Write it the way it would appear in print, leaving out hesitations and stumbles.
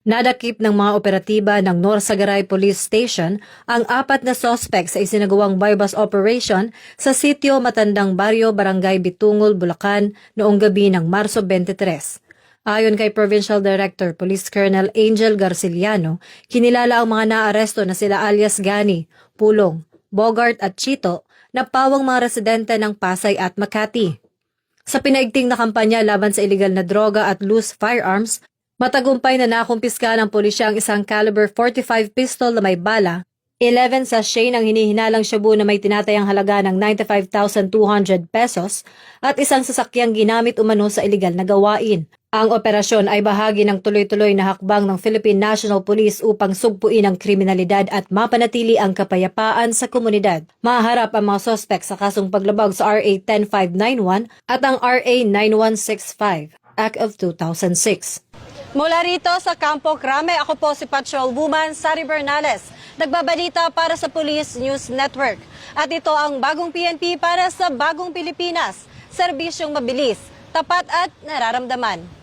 Nadakip ng mga operatiba ng Norsagaray Police Station ang 4 na suspect sa isinagawang bypass operation sa sitio Matandang Baryo, Barangay Bitungol, Bulacan noong gabi ng Marso 23. Ayon kay Provincial Director Police Colonel Angel Garciliano, kinilala ang mga naaresto na sila alias Gani, Pulong, Bogart at Chito na pawang mga residente ng Pasay at Makati. Sa pinaigting na kampanya laban sa iligal na droga at loose firearms, matagumpay na nakumpiska ng pulisya ang isang caliber .45 pistol na may bala, 11 sachet ng hinihinalang shabu na may tinatayang halaga ng 95,200 pesos at isang sasakyang ginamit umano sa iligal na gawain. Ang operasyon ay bahagi ng tuloy-tuloy na hakbang ng Philippine National Police upang sugpuin ang kriminalidad at mapanatili ang kapayapaan sa komunidad. Maharap ang mga sospek sa kasong paglabag sa RA 10591 at ang RA 9165, Act of 2006. Mula rito sa Campo Crame, ako po si Patrol Woman Sari Bernales, nagbabalita para sa Police News Network. At ito ang bagong PNP para sa bagong Pilipinas, serbisyong mabilis, tapat at nararamdaman.